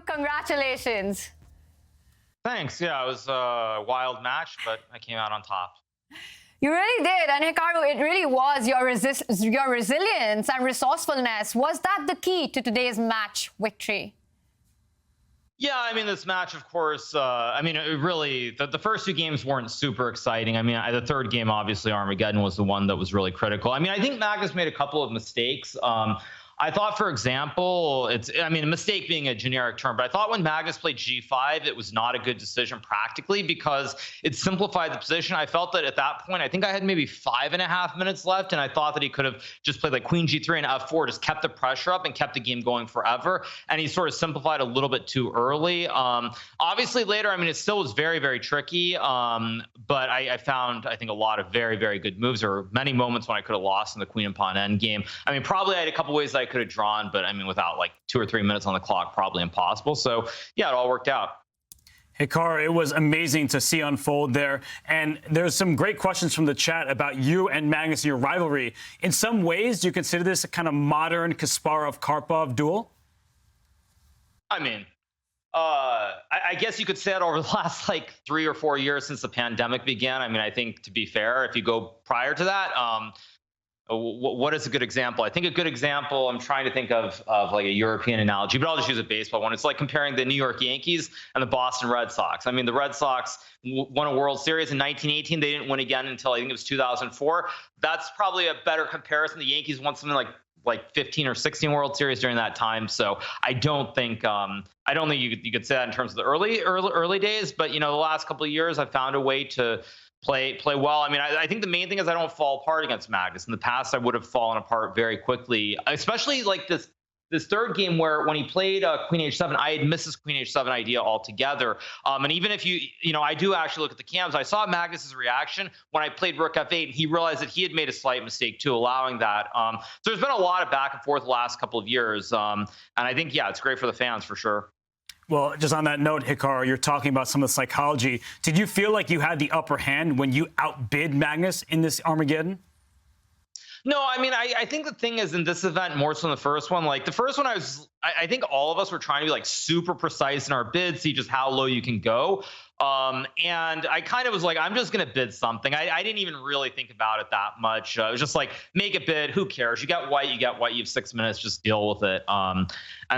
Hikaru, congratulations. Thanks. Yeah, it was a wild match, but I came out on top. You really did. And Hikaru, it really was your resilience and resourcefulness. Was that the key to today's match victory? Yeah, I mean, this match, of course, it really, the first two games weren't super exciting. I mean, the third game, obviously, Armageddon was the one that was really critical. I mean, I think Magnus made a couple of mistakes. I thought, for example, a mistake being a generic term, but I thought when Magnus played G5, it was not a good decision practically because it simplified the position. I felt that at that point, I think I had maybe 5.5 minutes left, and I thought that he could have just played like Queen G3 and F4, just kept the pressure up and kept the game going forever. And he sort of simplified a little bit too early. Obviously, later, I mean, it still was very, very tricky, but I found, I think, a lot of very, very good moves. There were many moments when I could have lost in the Queen and Pawn endgame. I mean, probably I had a couple ways that I could have drawn, but I mean, without like 2 or 3 minutes on the clock, probably impossible. So yeah, it all worked out. Hikaru, it was amazing to see unfold there. And there's some great questions from the chat about you and Magnus and your rivalry. In some ways, do you consider this a kind of modern Kasparov-Karpov duel? I mean, I guess you could say it over the last like 3 or 4 years since the pandemic began. I mean, I think to be fair, if you go prior to that, what is a good example? I think a good example, I'm trying to think of like a European analogy, but I'll just use a baseball one. It's like comparing the New York Yankees and the Boston Red Sox. I mean, the Red Sox won a World Series in 1918. They didn't win again until I think it was 2004. That's probably a better comparison. The Yankees won something like 15 or 16 World Series during that time. So I don't think you could say that in terms of the early days. But the last couple of years, I've found a way to play well. I mean, I think the main thing is I don't fall apart against Magnus. In the past, I would have fallen apart very quickly, especially like this third game where when he played Queen H7, I had missed this Queen H7 idea altogether. And even if I do actually look at the cams, I saw Magnus's reaction when I played Rook F8, and he realized that he had made a slight mistake too, allowing that. So there's been a lot of back and forth the last couple of years. And I think, yeah, it's great for the fans for sure. Well, just on that note, Hikaru, you're talking about some of the psychology. Did you feel like you had the upper hand when you outbid Magnus in this Armageddon? No, I mean, I think the thing is in this event more so than the first one. Like the first one, I think all of us were trying to be like super precise in our bids, see just how low you can go. And I kind of was like, I'm just going to bid something. I didn't even really think about it that much. It was just like, make a bid. Who cares? You got white. You have 6 minutes. Just deal with it. And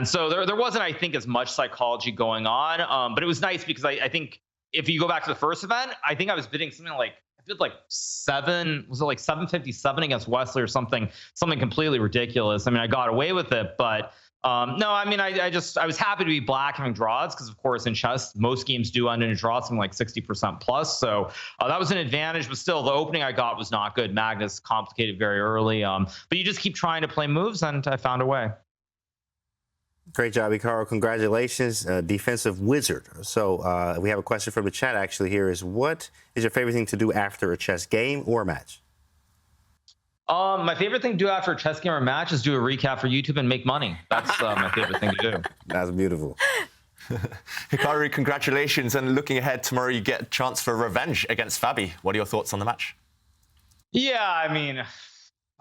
so there wasn't, I think, as much psychology going on. But it was nice because I think if you go back to the first event, I think I was bidding something like, I did like 757 against Wesley or something completely ridiculous. I mean, I got away with it, but no, I mean, I was happy to be black having draws because, of course, in chess, most games do end in a draw, something like 60% plus. So that was an advantage, but still, the opening I got was not good. Magnus complicated very early, but you just keep trying to play moves, and I found a way. Great job, Hikaru. Congratulations, defensive wizard. So we have a question from the chat actually here is, what is your favorite thing to do after a chess game or a match? My favorite thing to do after a chess game or a match is do a recap for YouTube and make money. That's my favorite thing to do. That's beautiful. Hikaru, congratulations. And looking ahead, tomorrow you get a chance for revenge against Fabi. What are your thoughts on the match? Yeah, I mean,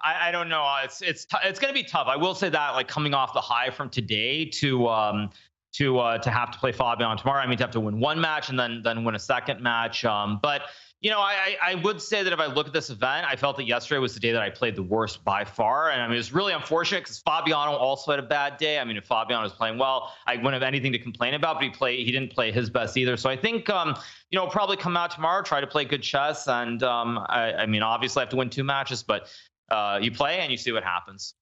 I don't know. It's going to be tough. I will say that, like, coming off the high from today to have to play Fabian tomorrow, I mean, to have to win one match and then win a second match. But I would say that if I look at this event, I felt that yesterday was the day that I played the worst by far. And I mean, it was really unfortunate because Fabiano also had a bad day. I mean, if Fabiano was playing well, I wouldn't have anything to complain about, but he didn't play his best either. So I think, probably come out tomorrow, try to play good chess. And I mean, obviously I have to win 2 matches, but you play and you see what happens.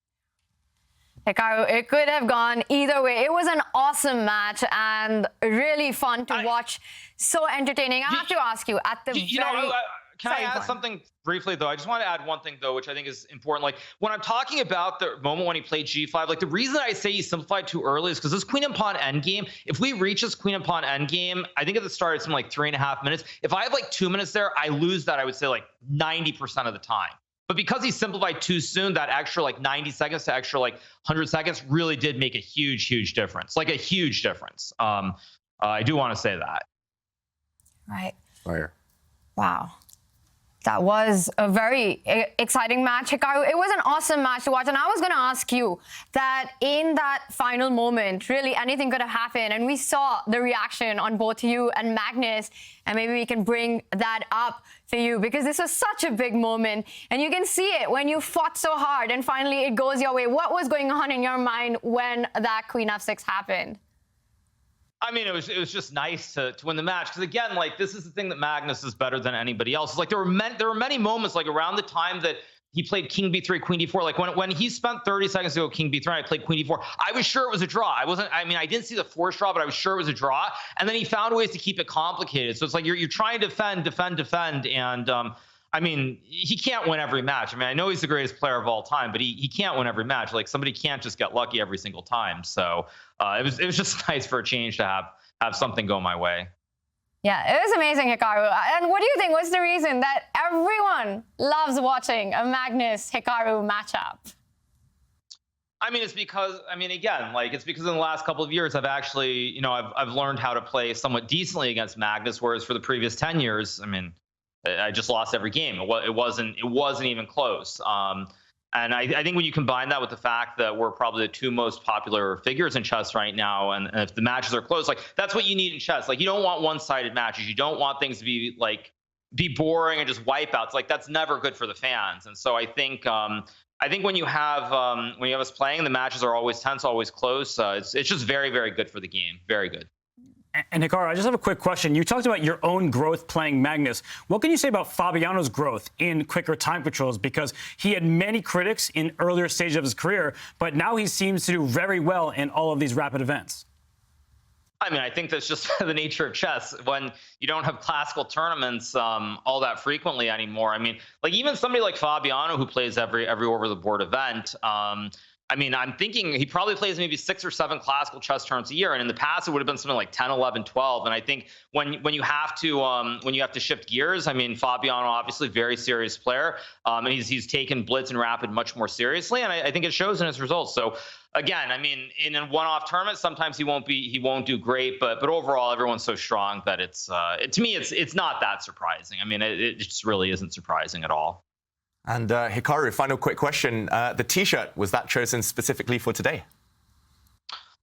Hikaru, it could have gone either way. It was an awesome match and really fun to watch. So entertaining. I have to ask you at the can I add something briefly, though? I just want to add one thing, though, which I think is important. Like, when I'm talking about the moment when he played G5, like, the reason I say he simplified too early is because this Queen and Pawn endgame, if we reach this Queen and Pawn endgame, I think at the start it's in like 3.5 minutes. If I have like 2 minutes there, I lose that, I would say, like 90% of the time. But because he simplified too soon, that extra like 90 seconds to extra like 100 seconds really did make a huge, huge difference. Like a huge difference. I do want to say that. Right. Fire. Wow. That was a very exciting match, Hikaru. It was an awesome match to watch. And I was going to ask you that in that final moment, really anything could have happened. And we saw the reaction on both you and Magnus. And maybe we can bring that up for you because this was such a big moment. And you can see it when you fought so hard and finally it goes your way. What was going on in your mind when that Queen F6 happened? I mean, it was just nice to win the match because again, like this is the thing that Magnus is better than anybody else. It's like there were many moments like around the time that he played King B3, Queen D4. Like when he spent 30 seconds to go King B3 and I played Queen D4, I was sure it was a draw. I didn't see the force draw, but I was sure it was a draw. And then he found ways to keep it complicated. So it's like you're trying to defend, and I mean, he can't win every match. I mean, I know he's the greatest player of all time, but he can't win every match. Like somebody can't just get lucky every single time. So it was just nice for a change to have something go my way. Yeah, it was amazing, Hikaru. And what do you think was the reason that everyone loves watching a Magnus-Hikaru matchup? I mean, it's because, again, like it's because in the last couple of years, I've actually, I've learned how to play somewhat decently against Magnus, whereas for the previous 10 years, I just lost every game. It wasn't even close. And I think when you combine that with the fact that we're probably the two most popular figures in chess right now, and if the matches are close, like that's what you need in chess. Like you don't want one-sided matches. You don't want things to be boring and just wipeouts. Like that's never good for the fans. And so I think when you have us playing, the matches are always tense, always close. It's just very, very good for the game. Very good. And Hikaru, I just have a quick question. You talked about your own growth playing Magnus. What can you say about Fabiano's growth in quicker time controls? Because he had many critics in earlier stages of his career, but now he seems to do very well in all of these rapid events. I think that's just the nature of chess. When you don't have classical tournaments all that frequently anymore. Like even somebody like Fabiano who plays every over the board event. I'm thinking he probably plays maybe 6 or 7 classical chess tournaments a year, and in the past it would have been something like 10, 11, 12. And I think when you have to shift gears, Fabiano obviously very serious player, and he's taken blitz and rapid much more seriously, and I think it shows in his results. So again, in a one-off tournament, sometimes he won't do great, but overall everyone's so strong that to me it's not that surprising. It just really isn't surprising at all. And Hikaru, final quick question. The T-shirt, was that chosen specifically for today?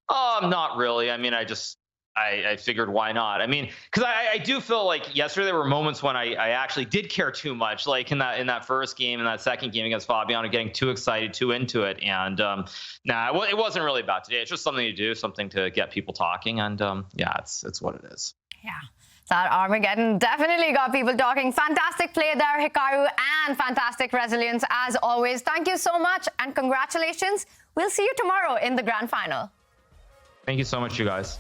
Not really. I figured why not? Because I do feel like yesterday there were moments when I actually did care too much, like in that first game and that second game against Fabiano, getting too excited, too into it. And it wasn't really about today. It's just something to do, something to get people talking. And it's what it is. Yeah. That Armageddon definitely got people talking. Fantastic play there, Hikaru, and fantastic resilience as always. Thank you so much and congratulations. We'll see you tomorrow in the grand final. Thank you so much, you guys.